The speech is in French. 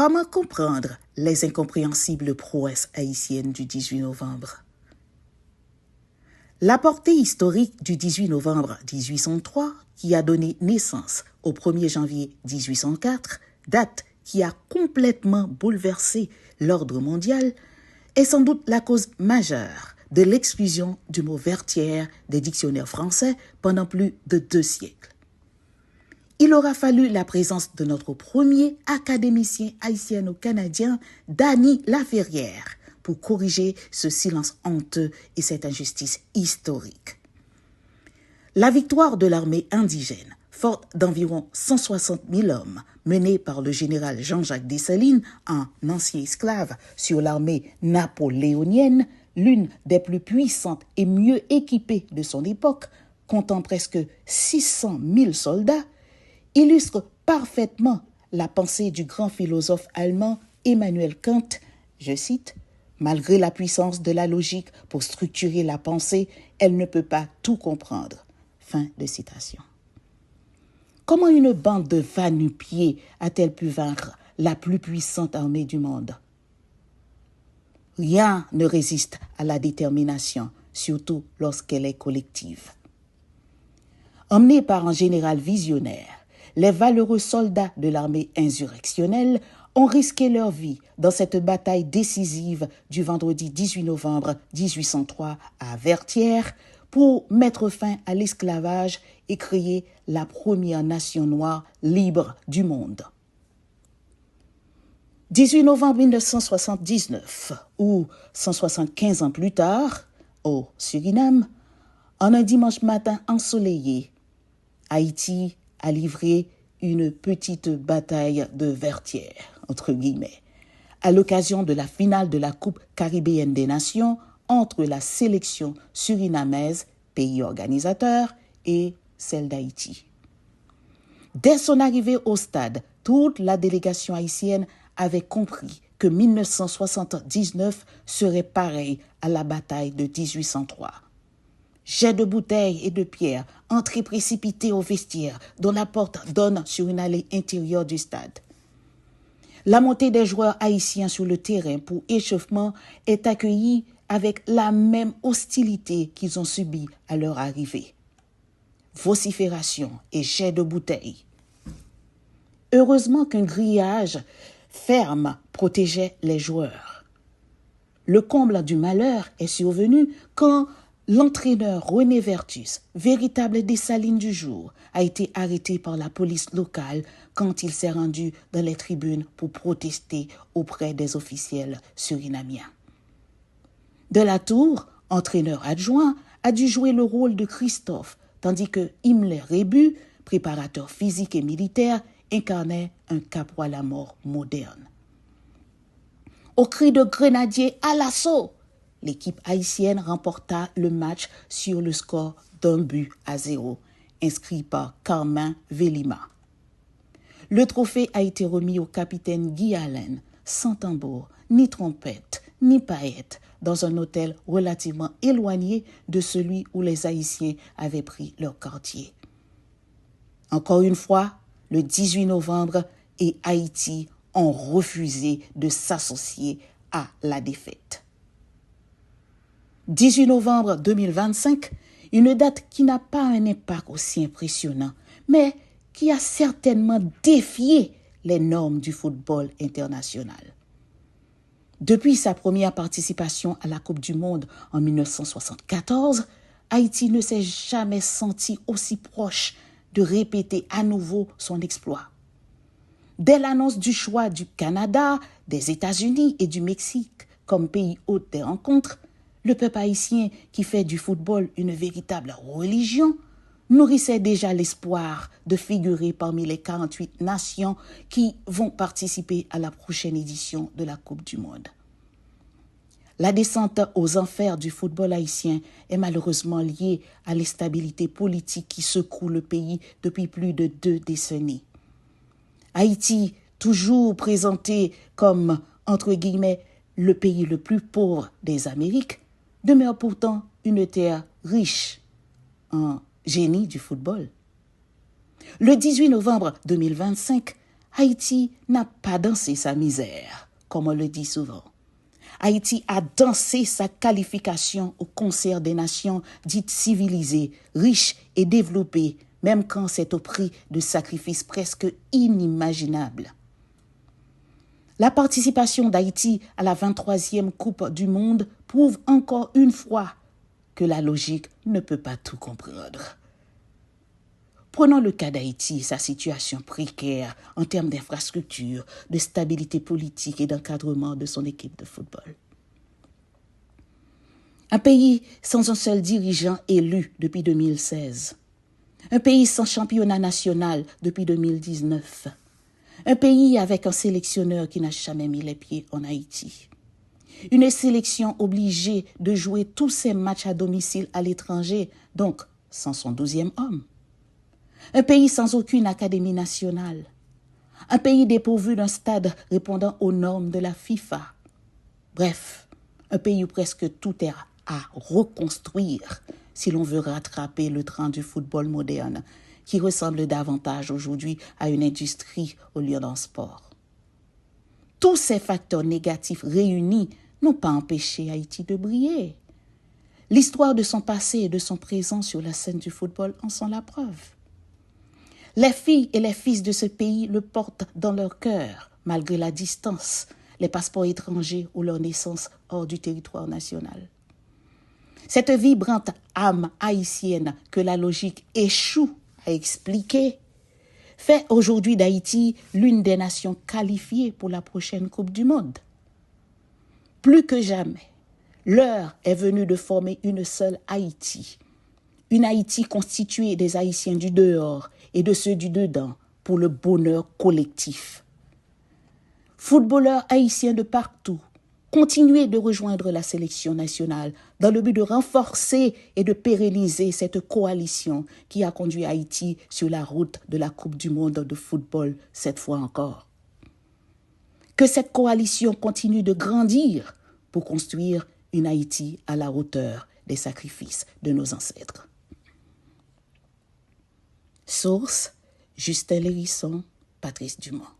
Comment comprendre les incompréhensibles prouesses haïtiennes du 18 novembre? La portée historique du 18 novembre 1803, qui a donné naissance au 1er janvier 1804, date qui a complètement bouleversé l'ordre mondial, est sans doute la cause majeure de l'exclusion du mot vertière des dictionnaires français pendant plus de 2 siècles. Il aura fallu la présence de notre premier académicien haïtiano-canadien, Dany Laferrière, pour corriger ce silence honteux et cette injustice historique. La victoire de l'armée indigène, forte d'environ 160 000 hommes, menée par le général Jean-Jacques Dessalines, un ancien esclave, sur l'armée napoléonienne, l'une des plus puissantes et mieux équipées de son époque, comptant presque 600 000 soldats, illustre parfaitement la pensée du grand philosophe allemand Emmanuel Kant, je cite, « Malgré la puissance de la logique pour structurer la pensée, elle ne peut pas tout comprendre. » Fin de citation. Comment une bande de va-nu-pieds a-t-elle pu vaincre la plus puissante armée du monde? Rien ne résiste à la détermination, surtout lorsqu'elle est collective. Emmenés par un général visionnaire, les valeureux soldats de l'armée insurrectionnelle ont risqué leur vie dans cette bataille décisive du vendredi 18 novembre 1803 à Vertières pour mettre fin à l'esclavage et créer la première nation noire libre du monde. 18 novembre 1979, ou 175 ans plus tard, au Suriname, en un dimanche matin ensoleillé, Haïti a livré une petite bataille de Vertières, entre guillemets, à l'occasion de la finale de la Coupe caribéenne des Nations entre la sélection surinamaise, pays organisateur, et celle d'Haïti. Dès son arrivée au stade, toute la délégation haïtienne avait compris que 1979 serait pareil à la bataille de 1803. Jets de bouteilles et de pierres, entrées précipitées au vestiaire dont la porte donne sur une allée intérieure du stade. La montée des joueurs haïtiens sur le terrain pour échauffement est accueillie avec la même hostilité qu'ils ont subie à leur arrivée. Vocifération et jets de bouteilles. Heureusement qu'un grillage ferme protégeait les joueurs. Le comble du malheur est survenu quand l'entraîneur René Vertus, véritable Dessalines du jour, a été arrêté par la police locale quand il s'est rendu dans les tribunes pour protester auprès des officiels surinamiens. De la Tour, entraîneur adjoint, a dû jouer le rôle de Christophe, tandis que Himmler Rébu, préparateur physique et militaire, incarnait un caporal à mort moderne. Au cri de grenadier à l'assaut, l'équipe haïtienne remporta le match sur le score d'1-0, inscrit par Carmen Vélima. Le trophée a été remis au capitaine Guy Allen, sans tambour, ni trompette, ni paillettes, dans un hôtel relativement éloigné de celui où les Haïtiens avaient pris leur quartier. Encore une fois, le 18 novembre et Haïti ont refusé de s'associer à la défaite. 18 novembre 2025, une date qui n'a pas un impact aussi impressionnant, mais qui a certainement défié les normes du football international. Depuis sa première participation à la Coupe du Monde en 1974, Haïti ne s'est jamais senti aussi proche de répéter à nouveau son exploit. Dès l'annonce du choix du Canada, des États-Unis et du Mexique comme pays hôtes des rencontres, le peuple haïtien, qui fait du football une véritable religion, nourrissait déjà l'espoir de figurer parmi les 48 nations qui vont participer à la prochaine édition de la Coupe du Monde. La descente aux enfers du football haïtien est malheureusement liée à l'instabilité politique qui secoue le pays depuis plus de 2 décennies. Haïti, toujours présenté comme, entre guillemets, le pays le plus pauvre des Amériques, demeure pourtant une terre riche en génie du football. Le 18 novembre 2025 Haïti n'a pas dansé sa misère, comme on le dit souvent. Haïti a dansé sa qualification au concert des nations dites civilisées, riches et développées, même quand c'est au prix de sacrifices presque inimaginables. La participation d'Haïti à la 23e Coupe du Monde prouve encore une fois que la logique ne peut pas tout comprendre. Prenons le cas d'Haïti et sa situation précaire en termes d'infrastructure, de stabilité politique et d'encadrement de son équipe de football. Un pays sans un seul dirigeant élu depuis 2016. Un pays sans championnat national depuis 2019. Un pays avec un sélectionneur qui n'a jamais mis les pieds en Haïti. Une sélection obligée de jouer tous ses matchs à domicile à l'étranger, donc sans son 12e homme. Un pays sans aucune académie nationale. Un pays dépourvu d'un stade répondant aux normes de la FIFA. Bref, un pays où presque tout est à reconstruire si l'on veut rattraper le train du football moderne qui ressemble davantage aujourd'hui à une industrie au lieu d'un sport. Tous ces facteurs négatifs réunis n'ont pas empêché Haïti de briller. L'histoire de son passé et de son présent sur la scène du football en sont la preuve. Les filles et les fils de ce pays le portent dans leur cœur, malgré la distance, les passeports étrangers ou leur naissance hors du territoire national. Cette vibrante âme haïtienne que la logique échoue à expliquer fait aujourd'hui d'Haïti l'une des nations qualifiées pour la prochaine Coupe du Monde. Plus que jamais, l'heure est venue de former une seule Haïti. Une Haïti constituée des Haïtiens du dehors et de ceux du dedans pour le bonheur collectif. Footballeurs haïtiens de partout, continuez de rejoindre la sélection nationale dans le but de renforcer et de pérenniser cette coalition qui a conduit Haïti sur la route de la Coupe du Monde de football cette fois encore. Que cette coalition continue de grandir pour construire une Haïti à la hauteur des sacrifices de nos ancêtres. Source, Justin Lérisson, Patrice Dumont.